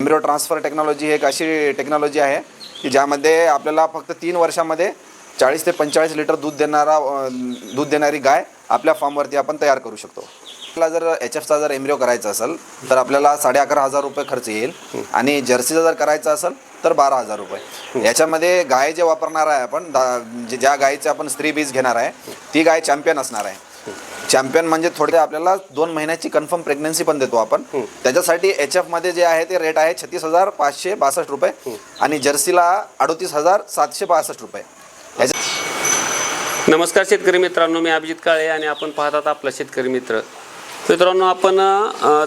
Embryo transfer technology ही एक अशी technology आहे की ज्यामध्ये आपल्याला फक्त 3 वर्षामध्ये 40 ते 45 लिटर दूध देणारी गाय आपल्या फार्मवरती आपण तयार करू शकतो. आपल्याला जर HFचा जर एम्ब्रियो करायचा असेल तर आपल्याला 11,500 रुपये खर्च येईल आणि जर्सीचा जर करायचा असेल तर 12,000 रुपये. याच्यामध्ये गाय जे वापरणार आहे आपण ज्या गायीचे आपण स्त्री बीज घेणार आहे ती गाय चॅम्पियन असणार आहे. चॅम्पियन म्हणजे थोडे आपल्याला 2 महिन्याची कन्फर्म प्रेग्नन्सी पण देतो आपण. त्याच्यासाठी HFमध्ये जे आहे ते रेट आहे 36,562 रुपये आणि जर्सीला 38,762 रुपये. नमस्कार शेतकरी मित्रांनो, मी अभिजित काळे आणि आपण पाहतात आपला शेतकरी मित्र. मित्रांनो, आपण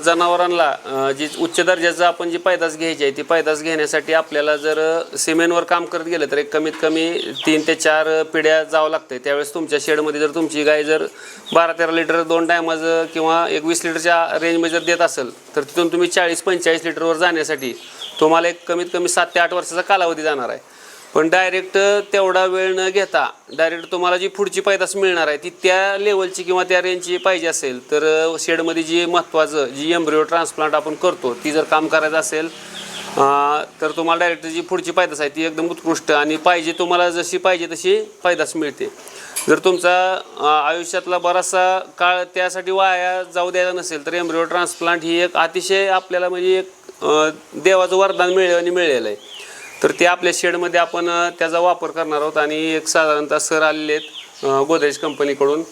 जनावरांना जी उच्च दर्जाचं आपण जी पैदास घ्यायची आहे ती पैदास घेण्यासाठी आपल्याला जर सिमेंटवर काम करत गेलं तर एक कमीत कमी 3 ते 4 पिढ्या जावं लागते. त्यावेळेस तुमच्या शेडमध्ये जर तुमची गाय जर 12-13 लिटर 2 टायमाचं किंवा 20 लिटरच्या रेंजमध्ये जर देत असेल तर तिथून तुम्ही 40-45 लिटरवर जाण्यासाठी तुम्हाला एक कमीत कमी 7 ते 8 वर्षाचा कालावधी जाणार आहे. पण डायरेक्ट तेवढा वेळ न घेता डायरेक्ट तुम्हाला जी पुढची पैदास मिळणार आहे ती त्या लेवलची किंवा त्या रेंजची पाहिजे असेल तर शेडमध्ये जी महत्त्वाचं जी एम्ब्रियो ट्रान्सप्लांट आपण करतो ती जर काम करायचं असेल तर तुम्हाला डायरेक्ट जी पुढची पैदास आहे ती एकदम उत्कृष्ट आणि पाहिजे तुम्हाला जशी पाहिजे तशी पैदास मिळते. जर तुमचा आयुष्यातला बराचसा काळ त्यासाठी वाया जाऊ द्यायचा नसेल तर एम्ब्रियो ट्रान्सप्लांट ही एक अतिशय आपल्याला म्हणजे एक देवाचं वरदान मिळलेलं आहे. तर ते आपल्या शेडमध्ये आपण त्याचा वापर करणार आहोत आणि एक साधारणतः सर आलेले आहेत गोदरेज कंपनीकडून.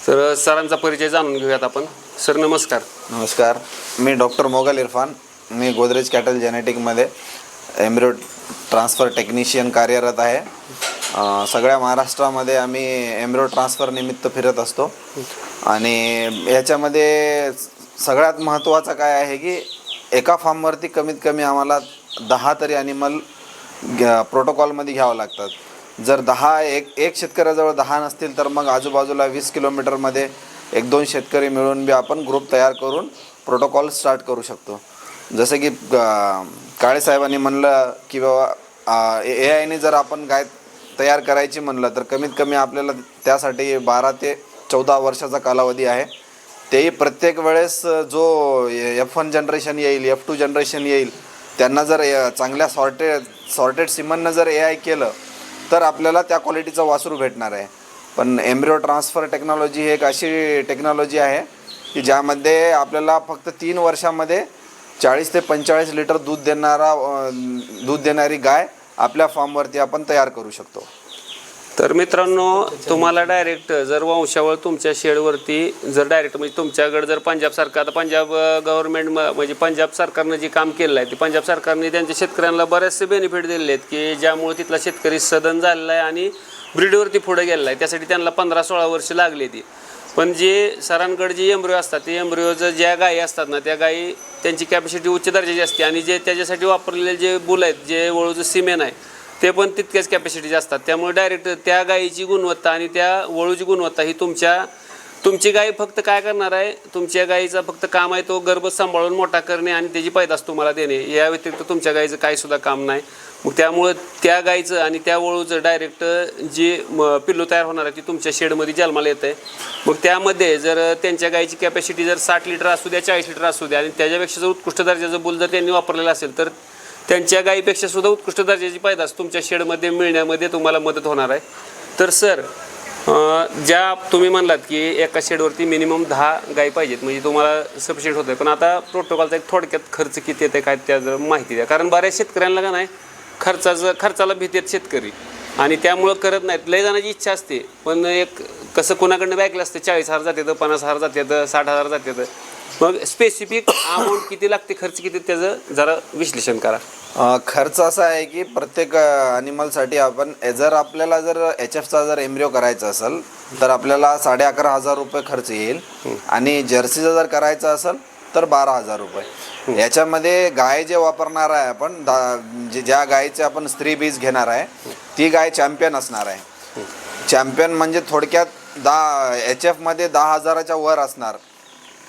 तर सरांचा परिचय जाणून घेऊयात आपण. सर नमस्कार. नमस्कार, मी डॉक्टर मोगल इरफान. मी गोदरेज कॅटल जेनेटिकमध्ये एम्ब्रियो ट्रान्सफर टेक्निशियन कार्यरत आहे. सगळ्या महाराष्ट्रामध्ये आम्ही एम्ब्रियो ट्रान्सफर निमित्त फिरत असतो आणि याच्यामध्ये सगळ्यात महत्त्वाचं काय आहे की एका फार्मवरती कमीत कमी आम्हाला 10 तरी ॲनिमल प्रोटोकॉलमध्ये घ्यावं लागतात. जर एक शेतकऱ्याजवळ 10 नसतील तर मग आजूबाजूला 20 किलोमीटरमध्ये 1-2 शेतकरी मिळून बी आपण ग्रुप तयार करून प्रोटोकॉल स्टार्ट करू शकतो. जसं की काळेसाहेबांनी म्हणलं की बाबा AIने जर आपण गाय तयार करायची म्हणलं तर कमीत कमी आपल्याला त्यासाठी 12 ते 14 वर्षाचा कालावधी आहे. तेही प्रत्येक वेळेस जो F1 जनरेशन येईल F2 जनरेशन येईल त्यांना जर चांगल्या सॉर्टेड सिमननं जर AI केलं तर आपल्याला त्या क्वालिटीचं वासरू भेटणार आहे. पण एम्ब्रियो ट्रान्सफर टेक्नॉलॉजी ही एक अशी टेक्नॉलॉजी आहे की ज्यामध्ये आपल्याला फक्त 3 वर्षामध्ये 40 ते 45 लिटर दूध देणारी गाय आपल्या फार्मवरती आपण तयार करू शकतो. तर मित्रांनो, तुम्हाला डायरेक्ट जर वंशावळ तुमच्या शेडवरती जर डायरेक्ट म्हणजे तुमच्याकडे जर पंजाबसारखं आता पंजाब गव्हर्नमेंट म्हणजे पंजाब सरकारनं जे काम केलं आहे ते पंजाब सरकारने त्यांच्या शेतकऱ्यांना बरेचसे बेनिफिट दिलेले आहेत की ज्यामुळे तिथला शेतकरी सदन झालेला आहे आणि ब्रीडवरती पुढे गेलेला आहे. त्यासाठी त्यांना 15-16 वर्ष लागली ती. पण जे सरांकडे जे एम्ब्रियो असतात ते एम्ब्रियोचं ज्या गायी असतात ना त्या गायी त्यांची कॅपॅसिटी उच्च दर्जाची असते आणि जे त्याच्यासाठी वापरलेले जे बुल आहेत जे वळूचं सिमेंट आहे ते पण तितक्याच कॅपॅसिटीचे असतात. त्यामुळे डायरेक्ट त्या गायीची गुणवत्ता आणि त्या वळूची गुणवत्ता ही तुमची गाय फक्त काय करणार आहे, तुमच्या गायीचा फक्त काम आहे तो गर्भ सांभाळून मोठा करणे आणि त्याची पैदास तुम्हाला देणे. या व्यतिरिक्त तुमच्या गायीचं काहीसुद्धा काम नाही. मग त्यामुळं त्या गायीचं आणि त्या वळूचं डायरेक्ट जी पिल्लू तयार होणार आहे ती तुमच्या शेडमध्ये जन्माला येत आहे. मग त्यामध्ये जर त्यांच्या गायीची कॅपॅसिटी जर 60 लिटर असू द्या 40 लिटर असू द्या आणि त्याच्यापेक्षा जर उत्कृष्ट दर्जाचं बुल जर त्यांनी वापरलेलं असेल तर त्यांच्या गायीपेक्षा सुद्धा उत्कृष्ट दर्जाची पैदास तुमच्या शेडमध्ये मिळण्यामध्ये तुम्हाला मदत होणार आहे. तर सर, ज्या तुम्ही म्हणलात की एका शेडवरती मिनिमम 10 गायी पाहिजेत म्हणजे तुम्हाला सफिशियंट होतं आहे. पण आता प्रोटोकॉलचा एक थोडक्यात खर्च किती येते काय त्या जर माहिती द्या. कारण बऱ्याच शेतकऱ्यांना का नाही खर्चाला भीती आहेत शेतकरी आणि त्यामुळं करत नाहीत. लय जाण्याची इच्छा असते पण एक कसं कोणाकडनं बी ऐकलं असते 40,000 जातात 50,000 जातात 60,000 जातात. मग स्पेसिफिक अमाऊंट किती लागते, खर्च किती त्याचं जरा विश्लेषण करा. खर्च असा आहे की प्रत्येक ॲनिमलसाठी आपण जर आपल्याला जर HFचा जर एम्ब्रियो करायचा असेल तर आपल्याला 11,500 रुपये खर्च येईल आणि जर्सीचा जर करायचा असेल तर 12,000 रुपये. याच्यामध्ये गाय जे वापरणार आहे आपण ज्या गायीचे आपण स्त्री बीज घेणार आहे ती गाय चॅम्पियन असणार आहे. चॅम्पियन म्हणजे थोडक्यात HFमध्ये 10,000च्या वर असणार.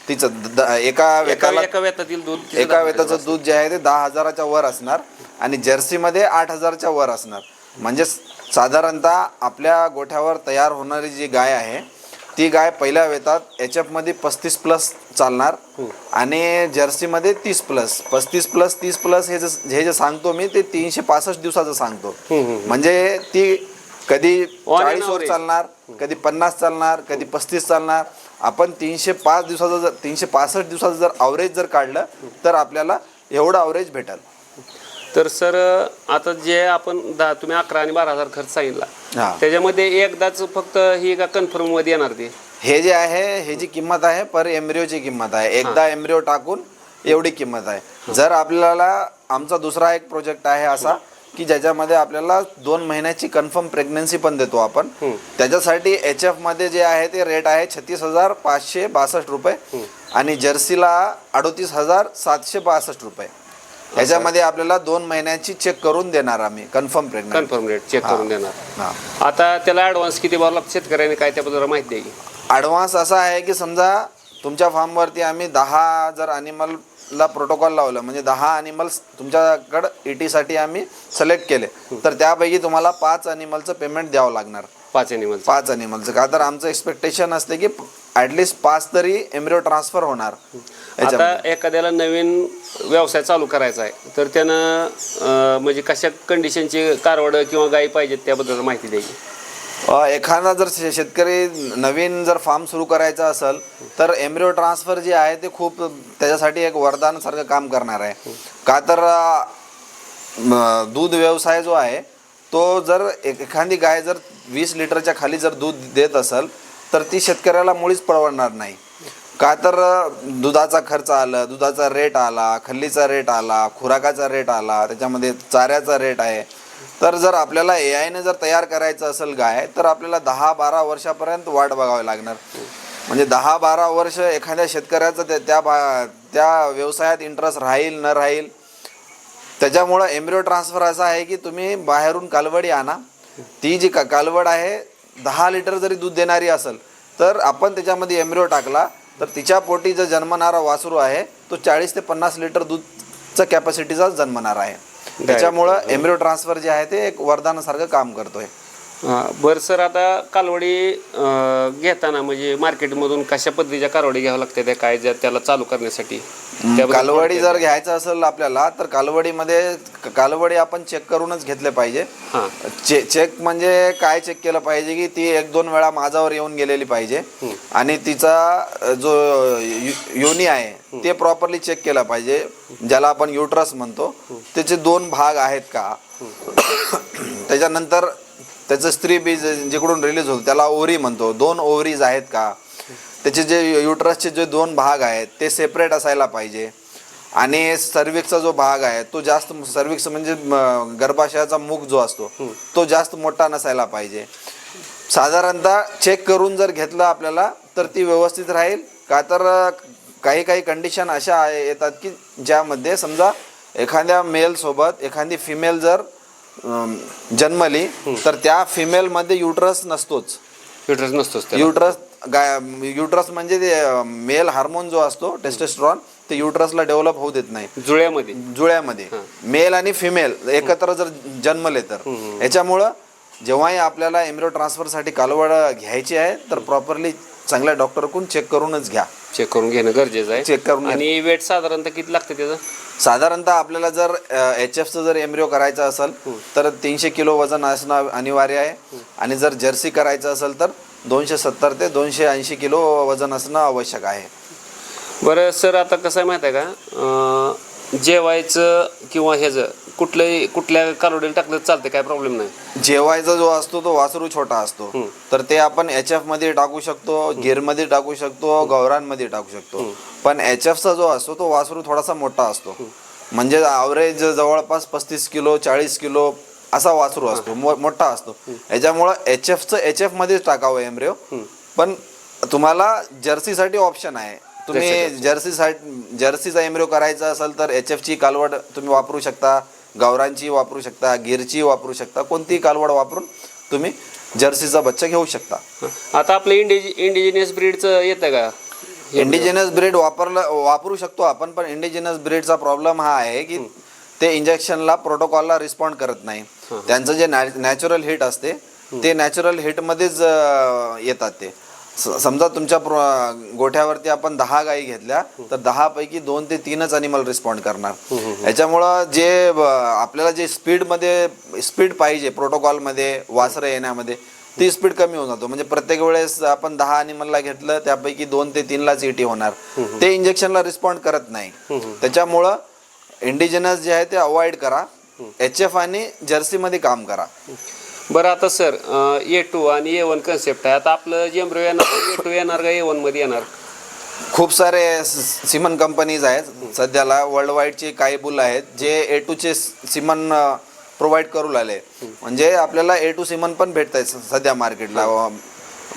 तिचं एका वेताचं दूध जे आहे ते 10,000च्या वर असणार आणि जर्सीमध्ये 8,000च्या वर असणार. म्हणजे साधारणतः आपल्या गोठ्यावर तयार होणारी जी गाय आहे ती गाय पहिल्या वेतात HFमध्ये 35+ चालणार आणि जर्सीमध्ये 30+, 35+, 30+ हे जे सांगतो मी ते 365 दिवसाचं सांगतो. म्हणजे ती कधी 40 वर चालणार, कधी 50 चालणार, कधी 35 चालणार. आपण 305 दिवसाचं जर 365 दिवसाचं जर अवरेज जर काढलं तर आपल्याला एवढं अवरेज भेटेल. तर सर आता जे आपण तुम्ही 11 आणि 12,000 खर्च सांगितला, हा. त्याच्यामध्ये एकदाच फक्त ही का कन्फर्म मध्ये येणार ती? हे जे आहे हे जी किंमत आहे पर एम्ब्रिओची किंमत आहे. एकदा एम्ब्रिओ टाकून एवढी किंमत आहे. जर आपल्याला आमचा दुसरा एक प्रोजेक्ट आहे असा की ज्याच्यामध्ये आपल्याला 2 महिन्याची कन्फर्म प्रेग्नन्सी पण देतो आपण. त्याच्यासाठी HF मध्ये जे आहे ते रेट आहे 36,562 रुपये आणि जर्सीला 38,762 रुपये. ह्याच्यामध्ये आपल्याला 2 महिन्याची चेक करून देणार आम्ही कन्फर्म रेट चेक करून देणार. आता त्याला ऍडव्हान्स किती भरावं लागतं शेतकऱ्याने, काय त्याबद्दल माहिती आहे की? ॲडव्हान्स असा आहे की समजा तुमच्या फार्मवरती आम्ही 10 जर ॲनिमलला प्रोटोकॉल लावलं म्हणजे 10 ॲनिमल्स तुमच्याकडं ET साठी आम्ही सिलेक्ट केले तर त्यापैकी तुम्हाला 5 ॲनिमलचं पेमेंट द्यावं लागणार. 5 ॲनिमलचं का तर आमचं एक्सपेक्टेशन असते की ॲटलिस्ट 5 तरी एम्ब्रिओ ट्रान्सफर होणार. आता एखाद्याला नवीन व्यवसाय चालू करायचा आहे तर त्यानं म्हणजे कशा कंडिशनची कारवड किंवा गायी पाहिजेत त्याबद्दल माहिती द्यायची. एखादा जर शेतकरी नवीन जर फार्म सुरू करायचा असेल तर एम्ब्रिओ ट्रान्सफर जे आहे ते खूप त्याच्यासाठी एक वरदानासारखं काम करणार आहे. का तर दूध व्यवसाय जो आहे तो जर एखादी गाय जर 20 लिटरच्या खाली जर दूध देत असेल तर ती शेतकऱ्याला मुळीच परवडणार नाही. का तर दुधाचा खर्च आला, दुधाचा रेट आला, खल्लीचा रेट आला, खुराकाचा रेट आला, त्याच्यामध्ये चाऱ्याचा रेट आहे. तर जर आपल्याला AI जर तयार करायचं असेल गाय तर आपल्याला 10-12 वर्षापर्यंत वाट बघावी लागणार. म्हणजे 10-12 वर्ष एखाद्या शेतकऱ्याचं त्या व्यवसायात इंटरेस्ट राहील न राहील. त्याच्यामुळं एम्ब्रिओ ट्रान्सफर असा आहे की तुम्ही बाहेरून कालवडी आणा. ती जी कालवड आहे 10 लिटर जरी दूध देणारी असेल तर आपण त्याच्यामध्ये एम्ब्रिओ टाकला तर तिच्या पोटी जो जन्मणारा वासरू आहे तो 40 ते 50 लिटर दूधचा कॅपॅसिटीचा जन्मणार आहे. त्याच्यामुळं एम्ब्रिओ ट्रान्सफर जे आहे ते एक वरदानासारखं काम करतोय. बरं सर, आता कालवडी घेताना म्हणजे मार्केटमधून कशा पद्धतीच्या कालवडी घ्याव्या लागतात त्या काय त्याला चालू करण्यासाठी? कालवडी जर घ्यायचं असेल आपल्याला तर कालवडी आपण चेक करूनच घेतले पाहिजे. चेक म्हणजे काय चेक केलं पाहिजे की ती 1-2 वेळा माझावर येऊन गेलेली पाहिजे आणि तिचा जो योनी आहे ते प्रॉपरली चेक केला पाहिजे, ज्याला आपण युट्रस म्हणतो. त्याचे 2 भाग आहेत का, त्याच्यानंतर त्याचं स्त्री बीज जिकडून रिलीज होतं त्याला ओव्हरी म्हणतो, 2 ओव्हरीज आहेत का, त्याचे जे युट्रसचे जे 2 भाग आहेत ते सेपरेट असायला पाहिजे आणि सर्विक्सचा जो भाग आहे तो जास्त, सर्विक्स म्हणजे गर्भाशयाचा मुख जो असतो तो जास्त मोठा नसायला पाहिजे. साधारणतः चेक करून जर घेतलं आपल्याला तर ती व्यवस्थित राहील. का तर काही कंडिशन अशा येतात की ज्यामध्ये समजा एखाद्या मेलसोबत एखादी फिमेल जर जन्मली तर त्या फिमेलमध्ये युट्रस नसतोच. युट्रस म्हणजे ते मेल हार्मोन जो असतो टेस्टोस्टेरॉन ते युट्रसला डेव्हलप होऊ देत नाही. जुळ्यामध्ये मेल आणि फिमेल एकत्र जर जन्मले तर याच्यामुळं जेव्हाही आपल्याला एम्ब्रिओ ट्रान्सफरसाठी कालवड घ्यायची आहे तर प्रॉपरली चांगल्या डॉक्टरकडून चेक करूनच घ्या. चेक करून घेणं गरजेचं आहे. चेक करून. आणि वेट साधारणतः किती लागतं त्याचं? साधारणतः आपल्याला जर HFचं जर एम्ब्रिओ करायचं असेल तर 300 किलो वजन असणं अनिवार्य आहे आणि जर जर्सी करायचं असेल तर 270 ते 280 किलो वजन असणं आवश्यक आहे. बरं सर, आता कसं आहे माहिती आहे का, जेवायचं किंवा ह्याचं कुठल्या कालवडीला टाकलं चालतं, काय प्रॉब्लेम नाही. जेवायचा जो असतो तो वासरू छोटा असतो तर ते आपण HF मध्ये टाकू शकतो, गिरमध्ये टाकू शकतो, गौरांमध्ये टाकू शकतो. पण HFचा जो असतो तो वासरू थोडासा मोठा असतो, म्हणजे ॲव्हरेज जवळपास 35 किलो 40 किलो असा वासरू असतो, मोठा असतो. याच्यामुळं HF मध्येच टाकावं एम्ब्रिओ. पण तुम्हाला जर्सीसाठी ऑप्शन आहे. तुम्ही जर्सीचा एम्ब्रिओ करायचा असेल तर HFची कालवड तुम्ही वापरू शकता, गावरांची वापरू शकता, गिरची वापरू शकता, कोणतीही कालवड वापरून तुम्ही जर्सीचा बच्चा घेऊ शकता. आता आपलं इंडिजिनियस ब्रीडचं येतं का? इंडिजिनस ब्रीड वापरू शकतो आपण, पण इंडिजिनस ब्रीडचा प्रॉब्लेम हा आहे की ते इंजेक्शनला प्रोटोकॉलला रिस्पॉन्ड करत नाही. त्यांचं जे नॅचरल हिट असते ते नॅचरल हिटमध्येच येतात. ते समजा तुमच्या गोठ्यावरती आपण 10 गायी घेतल्या तर 10 पैकी 2 ते 3च अॅनिमल रिस्पॉन्ड करणार. याच्यामुळं जे आपल्याला जे स्पीड पाहिजे प्रोटोकॉलमध्ये वासरं येण्यामध्ये ती स्पीड कमी होऊन जातो. म्हणजे प्रत्येक वेळेस आपण 10 अॅनिमलला घेतलं त्यापैकी 2 ते 3लाच ET होणार. ते इंजेक्शनला रिस्पॉन्ड करत नाही. त्याच्यामुळं इंडिजिनस जे आहे ते अवॉइड करा. HF आणि जर्सीमध्ये काम करा. बरं आता सर A2 आणि A1 कन्सेप्ट आहे. आता आपलं जे एम्ब्रियो येणार A2 येणार का A1 मध्ये येणार? खूप सारे सिमन कंपनीज आहेत सध्याला वर्ल्ड वाईडचे काही बुल आहेत जे A2चे सिमन प्रोव्हाइड करू लागले. म्हणजे आपल्याला A2 सिमन पण भेटत आहे सध्या मार्केटला.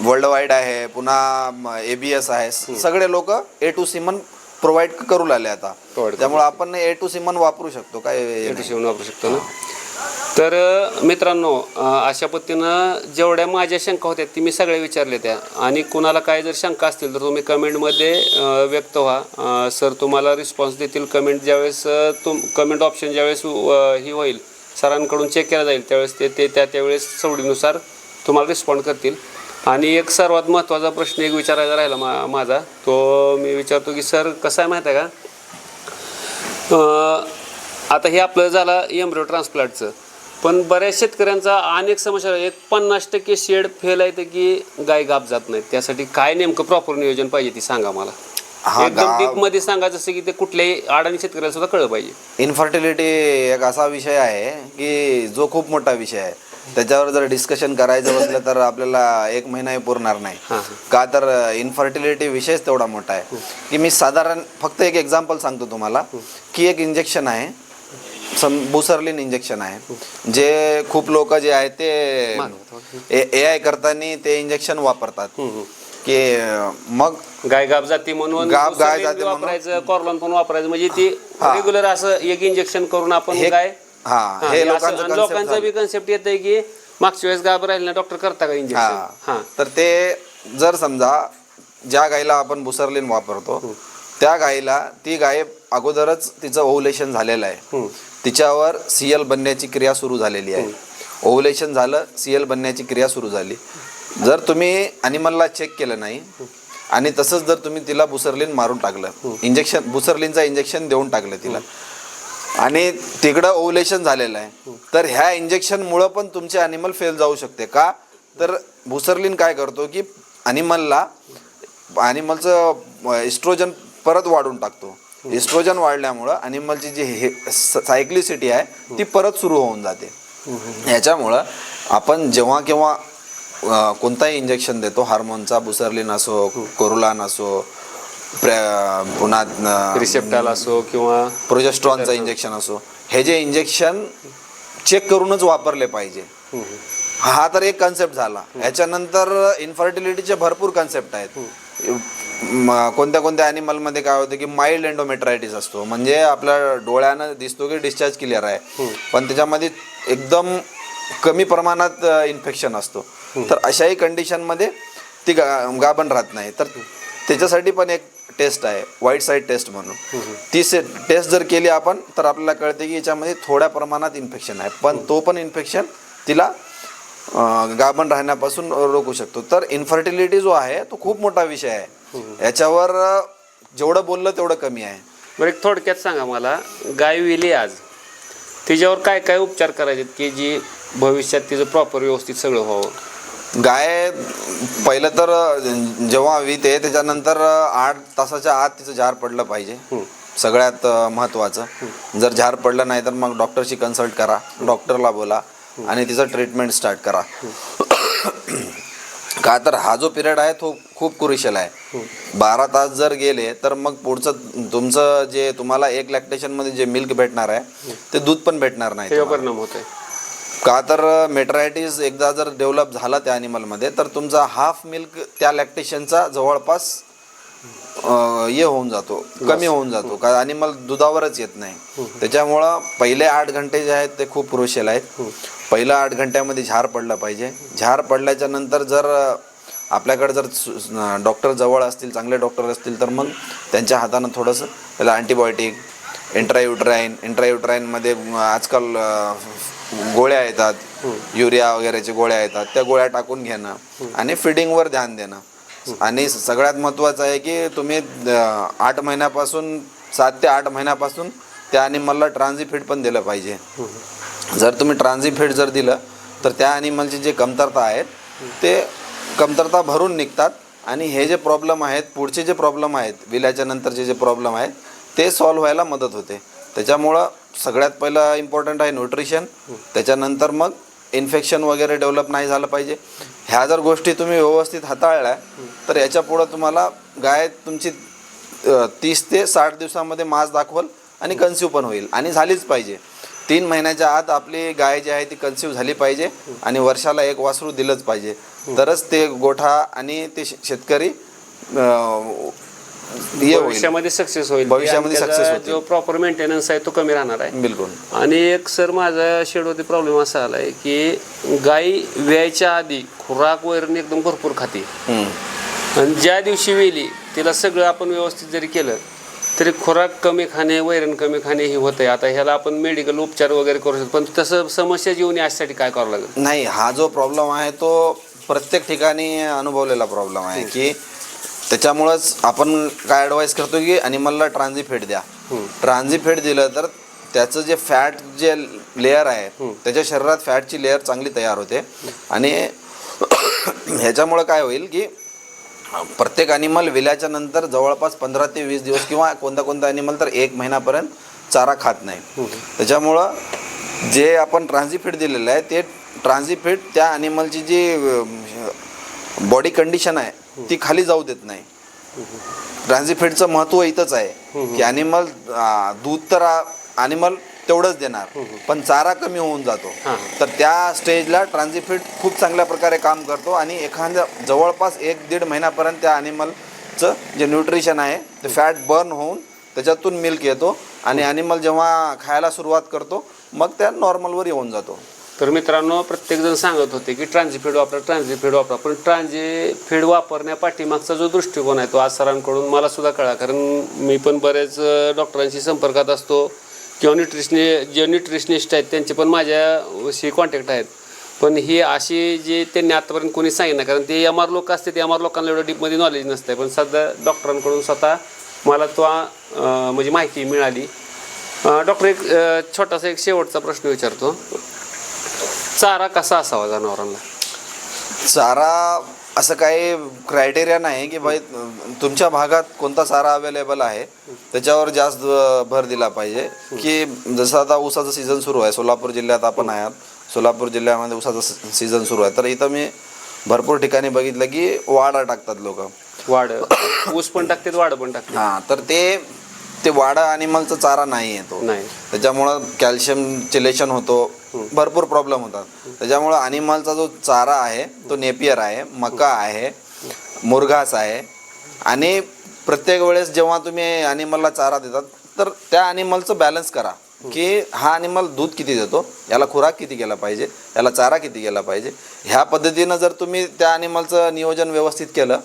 वर्ल्ड वाईड आहे, पुन्हा ABS आहे, सगळे लोक A2 सिमन प्रोव्हाइड करू लागले आता. त्यामुळे आपण A2 सिमन वापरू शकतो. काय A2 सिमन वापरू शकतो ना. तर मित्रांनो, अशा पद्धतीनं जेवढ्या माझ्या शंका होत्या ती मी सगळ्या विचारल्या त्या. आणि कुणाला काय जर शंका असतील तर तुम्ही कमेंटमध्ये व्यक्त व्हा. सर तुम्हाला रिस्पॉन्स देतील. कमेंट ज्यावेळेस कमेंट ऑप्शन ज्यावेळेस ही होईल सरांकडून चेक केला जाईल त्यावेळेस ते त्यावेळेस सवडीनुसार तुम्हाला रिस्पॉन्ड करतील. आणि एक सर्वात महत्त्वाचा प्रश्न एक विचारायचा राहिला माझा, तो मी विचारतो की सर कसं आहे माहीत आहे का, आता हे आपलं झालं एम्ब्रियो ट्रान्सप्लांटचं, पण बऱ्याच शेतकऱ्यांचा अनेक समस्या, एक 50% शेड फेल आहे की गाय गाप जात नाहीत. त्यासाठी काय नेमकं प्रॉपर नियोजन पाहिजे ती सांगा मला. एकदम डीप मध्ये सांगा, जसं की ते कुठल्याही अडाणी शेतकऱ्याला सुद्धा कळलं पाहिजे. इन्फर्टिलिटी एक असा विषय आहे की जो खूप मोठा विषय आहे. त्याच्यावर जर डिस्कशन करायचं बसलं तर आपल्याला 1 महिनाही पुरणार नाही. का तर इन्फर्टिलिटी विषयच तेवढा मोठा आहे की मी साधारण फक्त एक एक्झाम्पल सांगतो तुम्हाला की एक इंजेक्शन आहे, बुसरलिन इंजेक्शन आहे, जे खूप लोक जे आहेत ते AI करताना ते इंजेक्शन वापरतात की मग गाय गाप जाती म्हणून गाय जाते वापरायचं, कॉर्लॉन पण वापरायचं, म्हणजे ती रेग्युलर असं एक इंजेक्शन करून आपण गाय. हे लोकांचा बी कन्सेप्ट येत आहे की मागच्या वेळेस गाब राहिला ना डॉक्टर करता का इंजेक्शन. तर ते जर समजा ज्या गायला आपण बुसरलिन वापरतो त्या गायीला ती गाय अगोदरच तिचं ओव्हुलेशन झालेलं आहे, तिच्यावर CL बनण्याची क्रिया सुरू झालेली आहे. ओव्हुलेशन झालं, CL बनण्याची क्रिया सुरू झाली. जर तुम्ही ॲनिमलला चेक केलं नाही आणि तसंच जर तुम्ही तिला बुसरलिन मारून टाकलं, इंजेक्शन बुसरलिनचा इंजेक्शन देऊन टाकलं तिला, आणि तिकडं ओव्हुलेशन झालेलं आहे, तर ह्या इंजेक्शनमुळं पण तुमचे ॲनिमल फेल जाऊ शकते. का तर बुसरलिन काय करतो की ॲनिमलचं इस्ट्रोजन परत वाढून टाकतो. इस्ट्रोजन वाढल्यामुळं ॲनिमलची जी सायक्लिसिटी आहे ती परत सुरू होऊन जाते. ह्याच्यामुळं आपण जेव्हा केव्हा कोणताही इंजेक्शन देतो, हार्मोनचा, बुसरलिन असो, कोरुलान असो, पुन्हा रिसेप्टाल असो किंवा प्रोजेस्ट्रॉनचं इंजेक्शन असो, हे जे इंजेक्शन चेक करूनच वापरले पाहिजे. हा तर एक कन्सेप्ट झाला. याच्यानंतर इन्फर्टिलिटीचे भरपूर कन्सेप्ट आहेत. कोणत्या कोणत्या ॲनिमलमध्ये काय होतं की माइल्ड एंडोमेट्रायटिस असतो, म्हणजे आपल्या डोळ्यानं दिसतो की डिस्चार्ज क्लिअर आहे पण त्याच्यामध्ये एकदम कमी प्रमाणात इन्फेक्शन असतो. तर अशाही कंडिशनमध्ये ती गाभण राहत नाही. तर त्याच्यासाठी पण एक टेस्ट आहे, व्हाईट साईड टेस्ट म्हणून. ती टेस्ट जर केली आपण तर आपल्याला कळते की याच्यामध्ये थोड्या प्रमाणात इन्फेक्शन आहे, पण तो पण इन्फेक्शन तिला गाभण राहण्यापासून रोखू शकतो. तर इन्फर्टिलिटी जो आहे तो खूप मोठा विषय आहे. याच्यावर जेवढं बोललं तेवढं कमी आहे. बरं, एक थोडक्यात सांगा मला, गाय विली आज, तिच्यावर काय काय उपचार करायचे की जी भविष्यात तिचं प्रॉपर व्यवस्थित सगळं व्हावं? गाय पहिलं तर जेव्हा विते त्याच्यानंतर 8 तासाच्या आत तिचं झार पडलं पाहिजे, सगळ्यात महत्त्वाचं. जर झार पडलं नाही तर मग डॉक्टरशी कन्सल्ट करा, डॉक्टरला बोला आणि तिचं ट्रीटमेंट स्टार्ट करा. का तर हा जो पिरियड आहे तो खूप क्रुशियल आहे. 12 तास जर गेले तर मग पुढचं तुमचं जे तुम्हाला एक लॅक्टेशनमध्ये जे मिल्क भेटणार आहे ते दूध पण भेटणार नाही. परिणाम होतोय. का तर मेट्रायटिस एकदा जर डेव्हलप झाला त्या ॲनिमलमध्ये तर तुमचा हाफ मिल्क त्या लॅक्टेशनचा जवळपास हे होऊन जातो, कमी होऊन जातो. का ॲनिमल दुधावरच येत नाही. त्याच्यामुळं पहिले 8 घंटे जे आहेत ते खूप क्रुशियल आहेत. पहिल्या 8 घंट्यामध्ये झार पडला पाहिजे. झार पडल्याच्या नंतर जर आपल्याकडे जर डॉक्टर जवळ असतील, चांगले डॉक्टर असतील तर मग त्यांच्या हातानं थोडंसं त्याला अँटीबायोटिक, इंट्रायुट्राईनमध्ये आजकाल गोळ्या येतात, युरिया वगैरेच्या गोळ्या येतात, त्या गोळ्या टाकून घेणं आणि फिडिंगवर ध्यान देणं. आणि सगळ्यात महत्त्वाचं आहे की तुम्ही 8 महिन्यापासून 7 ते 8 महिन्यापासून त्या ॲनिमलला ट्रान्झिफीड पण दिलं पाहिजे. जर तुम्ही ट्रान्झिफीड जर दिलं तर त्या ॲनिमलची जे कमतरता आहेत ते कमतरता भरून निघतात आणि हे जे प्रॉब्लेम आहेत, पुढचे जे प्रॉब्लेम आहेत, विल्याच्या नंतरचे जे प्रॉब्लेम आहेत ते सॉल्व्ह व्हायला मदत होते. त्याच्यामुळं सगळ्यात पहिलं इम्पॉर्टंट आहे न्यूट्रिशन. त्याच्यानंतर मग इन्फेक्शन वगैरे डेव्हलप नाही झालं पाहिजे. ह्या जर गोष्टी तुम्ही व्यवस्थित हाताळल्या तर याच्या पुढं तुम्हाला गाय तुमची 30 ते 60 दिवसामध्ये मास दाखवल आणि कन्सिव्ह पण होईल आणि झालीच पाहिजे. 3 महिन्याच्या आत आपली गाय जी आहे ती कन्सिव्ह झाली पाहिजे आणि वर्षाला एक वासरू दिलंच पाहिजे. तरच ते गोठा आणि ते शेतकरी भविष्यामध्ये सक्सेस होईल. भविष्यामध्ये सक्सेस होईल. जो प्रॉपर मेंटेनन्स आहे तो कमी राहणार आहे. बिलकुल. आणि एक सर माझा शेडवरती प्रॉब्लेम असा आलाय की गाय व्यायच्या आधी खुराक वैरण एकदम भरपूर खाते आणि ज्या दिवशी वेली तिला सगळं आपण व्यवस्थित जरी केलं तरी खुराक कमी खाणे, वैरण कमी खाणे हे होतंय. आता ह्याला आपण मेडिकल उपचार वगैरे करू शकतो, पण तसं समस्या येऊन यासाठी काय करावं लागेल? नाही, हा जो प्रॉब्लेम आहे तो प्रत्येक ठिकाणी अनुभवलेला प्रॉब्लेम आहे की त्याच्यामुळंच आपण काय ॲडवाईस करतो की ॲनिमलला ट्रान्झिफीड द्या. ट्रान्झिफीड दिलं तर त्याचं जे फॅट जे लेअर आहे त्याच्या शरीरात फॅटची लेअर चांगली तयार होते आणि ह्याच्यामुळं काय होईल की प्रत्येक ॲनिमल विल्याच्या नंतर जवळपास 15 ते 20 दिवस किंवा कोणता ॲनिमल तर 1 महिनापर्यंत चारा खात नाही. त्याच्यामुळं जे आपण ट्रान्झिफीड दिलेलं आहे ते ट्रान्झिफीड त्या ॲनिमलची जी बॉडी कंडिशन आहे ती खाली जाऊ देत नाही. ट्रान्झिफीडचं महत्त्व इथंच आहे की ॲनिमल दूध तर ॲनिमल तेवढंच देणार पण चारा कमी होऊन जातो. तर त्या स्टेजला ट्रान्झिफीड खूप चांगल्या प्रकारे काम करतो आणि एखाद्या जवळपास 1-1.5 महिन्यापर्यंत त्या ॲनिमलचं जे न्यूट्रिशन आहे ते फॅट बर्न होऊन त्याच्यातून मिल्क येतो आणि ॲनिमल जेव्हा खायला सुरुवात करतो मग त्या नॉर्मलवर येऊन जातो. तर मित्रांनो, प्रत्येकजण सांगत होते की ट्रान्झिफीड वापरा, पण ट्रान्झिफीड वापरण्यापाठीमागचा जो दृष्टिकोन आहे तो आज सरांकडून मला सुद्धा कळला. कारण मी पण बरेच डॉक्टरांशी संपर्कात असतो किंवा न्यूट्रिशनिस्ट आहेत त्यांचे पण माझ्याशी कॉन्टॅक्ट आहेत. पण ही अशी जी त्यांनी आतापर्यंत कोणी सांगितलं, कारण ते MR लोक असते, ते MR लोकांना एवढं डीपमध्ये नॉलेज नसतं. पण सध्या डॉक्टरांकडून स्वतः मला तो म्हणजे माहिती मिळाली. डॉक्टर, एक छोटासा एक शेवटचा प्रश्न विचारतो. चारा कसा असावा जनावरांना? चारा असं काही क्रायटेरिया नाही की बाई तुमच्या भागात कोणता चारा अवेलेबल आहे त्याच्यावर जास्त भर दिला पाहिजे. की जसं आता ऊसाचं सीझन सुरू आहे, सोलापूर जिल्ह्यात आपण आहात, सोलापूर जिल्ह्यामध्ये ऊसाचं सीझन सुरू आहे, तर इथं मी भरपूर ठिकाणी बघितलं की वाडा टाकतात लोक. वाड ऊस पण टाकतात, वाड पण टाकतात. हां, तर ते वाडा ॲनिमलचा चारा नाही आहे तो. नाही, त्याच्यामुळं कॅल्शियम चिलेशन होतो, भरपूर प्रॉब्लेम होतात. त्याच्यामुळं ॲनिमलचा जो चारा आहे तो नेपियर आहे, मका आहे, मुरघास आहे. आणि प्रत्येक वेळेस जेव्हा तुम्ही ॲनिमलला चारा देतात तर त्या ॲनिमलचं बॅलन्स करा की हा ॲनिमल दूध किती देतो, याला खुराक किती गेला पाहिजे, याला चारा किती गेला पाहिजे. ह्या पद्धतीनं जर तुम्ही त्या ॲनिमलचं नियोजन व्यवस्थित केलं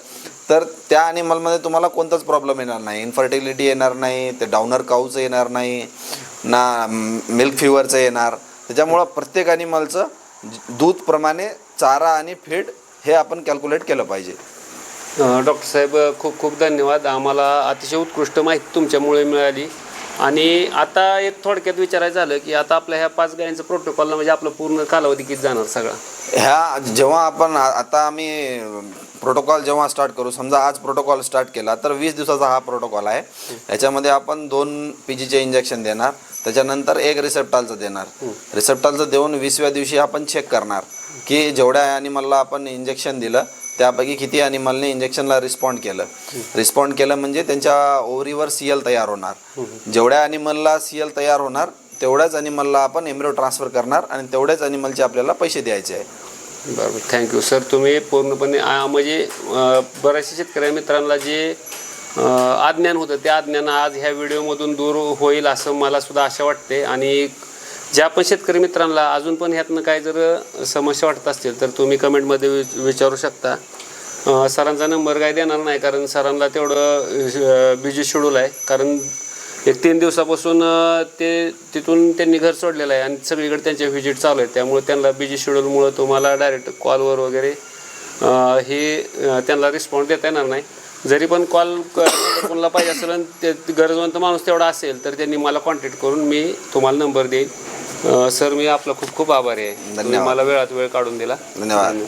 तर त्या ॲनिमलमध्ये तुम्हाला कोणताच प्रॉब्लेम येणार नाही. इन्फर्टिलिटी येणार नाही, ते डाऊनर काऊचं येणार नाही ना, मिल्क फिवरचं येणार. त्याच्यामुळं प्रत्येक ॲनिमलचं दूधप्रमाणे चारा आणि फीड हे आपण कॅल्क्युलेट केलं पाहिजे. डॉक्टर साहेब, खूप खूप धन्यवाद. आम्हाला अतिशय उत्कृष्ट माहिती तुमच्यामुळे मिळाली. आणि आता एक थोडक्यात विचारायचं झालं की आता आपल्या ह्या 5 गायांचं प्रोटोकॉलला म्हणजे आपलं पूर्ण कालावधी किती जाणार सगळा? ह्या जेव्हा आपण आता आम्ही प्रोटोकॉल जेव्हा स्टार्ट करू, समजा आज प्रोटोकॉल स्टार्ट केला तर 20 दिवसाचा हा प्रोटोकॉल आहे. याच्यामध्ये आपण 2 PGचे इंजेक्शन देणार, त्याच्यानंतर 1 रिसेप्टॉलचं देणार. रिसेप्टॉलचं देऊन 20व्या दिवशी आपण चेक करणार की जेवढ्या ॲनिमलला आपण इंजेक्शन दिलं त्यापैकी किती ॲनिमलने इंजेक्शनला रिस्पॉन्ड केलं म्हणजे त्यांच्या ओव्हरीवर CL तयार होणार. जेवढ्या ॲनिमलला CL तयार होणार तेवढ्याच ॲनिमलला आपण एम्ब्रियो ट्रान्सफर करणार आणि तेवढ्याच ॲनिमलचे आपल्याला पैसे द्यायचे आहे. बरोबर, थँक्यू सर. तुम्ही पूर्णपणे म्हणजे बऱ्याचशा शेतकऱ्या मित्रांना जे अज्ञान होतं ते अज्ञान आज ह्या व्हिडिओमधून दूर होईल असं मला सुद्धा आशा वाटते. आणि ज्या पण शेतकरी मित्रांना अजून पण ह्यातनं काय जर समस्या वाटत असतील तर तुम्ही कमेंटमध्ये विचारू शकता. सरांचा नंबर काय देणार नाही, कारण सरांना तेवढं बिझी शेड्यूल आहे. कारण 3 दिवसापासून तिथून त्यांनी घर सोडलेलं आहे आणि सगळीकडे त्यांचे व्हिजिट चालू आहेत. त्यामुळे त्यांना बिझी शेड्यूलमुळं तुम्हाला डायरेक्ट कॉलवर वगैरे त्यांना रिस्पॉन्स देता येणार नाही. जरी पण कॉल कोणाला पाहिजे असेल आणि ते गरजवंत माणूस तेवढा असेल तर त्यांनी मला कॉन्टॅक्ट करून मी तुम्हाला नंबर देईन. सर मी आपला खूप खूप आभारी आहे. तुम्ही मला वेळात वेळ काढून दिला. धन्यवाद.